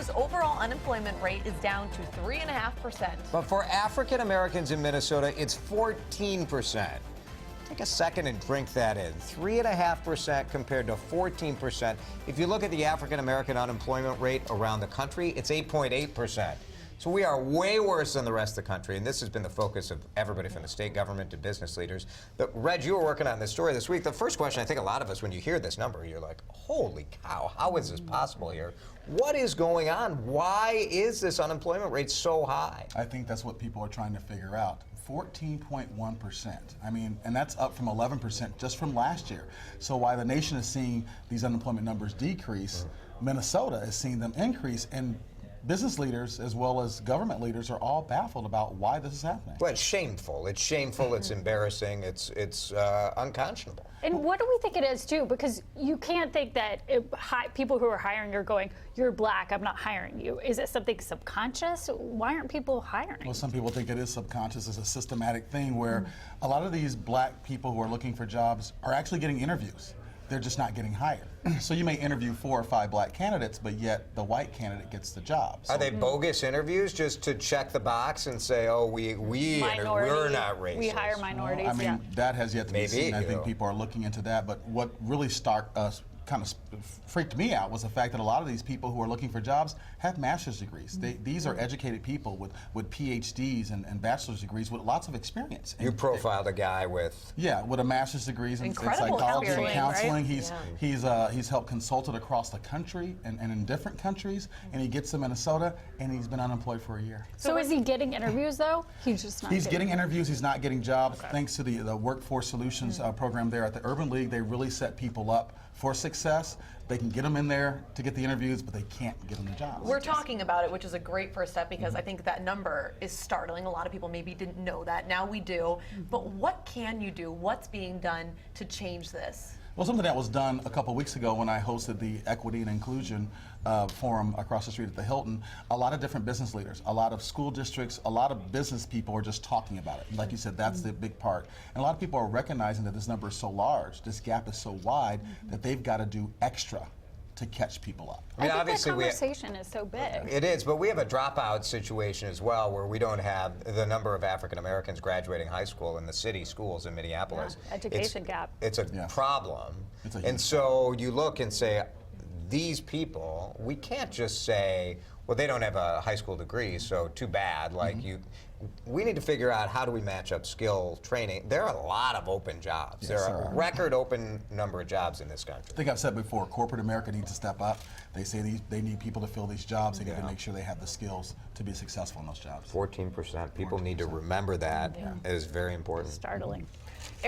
Minnesota's overall unemployment rate is down to 3.5%. But for African Americans in Minnesota, it's 14%. Take a second and drink that in. 3.5% compared to 14%. If you look at the African American unemployment rate around the country, it's 8.8%. So we are way worse than the rest of the country, and this has been the focus of everybody from the state government to business leaders. But Reg, you were working on this story this week. The first question, I think a lot of us, when you hear this number, you're like, holy cow, how is this possible here? What is going on? Why is this unemployment rate so high? I think that's what people are trying to figure out. 14.1%. I mean, and that's up from 11% just from last year. So while the nation is seeing these unemployment numbers decrease, Minnesota is seeing them increase, and business leaders as well as government leaders are all baffled about why this is happening. Well, it's shameful. It's shameful. It's embarrassing. It's unconscionable. And what do we think it is, too? Because you can't think that people who are hiring are going, you're black, I'm not hiring you. Is it something subconscious? Why aren't people hiring? Well, some people think it is subconscious. It's a systematic thing where a lot of these black people who are looking for jobs are actually getting interviews. They're just not getting hired. So you may interview 4 or 5 black candidates, but yet the white candidate gets the job. So are they bogus interviews just to check the box and say, oh, we're not racist? We hire minorities, well, I mean, that has yet to be seen. I think people are looking into that. But what really kind of freaked me out was the fact that a lot of these people who are looking for jobs have master's degrees. These are educated people with PhDs and bachelor's degrees with lots of experience. You profiled a guy with... Yeah, with a master's degrees in psychology and counseling. Right? He's helped consulted across the country and in different countries, and he gets to Minnesota, and he's been unemployed for a year. So is he getting interviews, though? He's getting interviews. He's not getting jobs. Okay. Thanks to the Workforce Solutions program there at the Urban League, they really set people up for success. They can get them in there to get the interviews, but they can't get them the jobs. We're talking about it, which is a great first step, because I think that number is startling. A lot of people maybe didn't know that. Now we do. But what can you do? What's being done to change this? Well, something that was done a couple weeks ago when I hosted the Equity and Inclusion Forum across the street at the Hilton, a lot of different business leaders, a lot of school districts, a lot of business people are just talking about it. Like you said, that's the big part. And a lot of people are recognizing that this number is so large, this gap is so wide, that they've got to do extra to catch people up. I mean, obviously, the conversation is so big. It is, but we have a dropout situation as well, where we don't have the number of African Americans graduating high school in the city schools in Minneapolis. Yeah, education gap. It's a problem. And so you look and say, these people, we can't just say, well, they don't have a high school degree, so too bad. Like we need to figure out how do we match up skill training. There are a lot of open jobs. Yes, there are a record open number of jobs in this country. I think I've said before, corporate America needs to step up. They say they need people to fill these jobs. They got to make sure they have the skills to be successful in those jobs. 14%. People need to remember that. It is very important. Startling.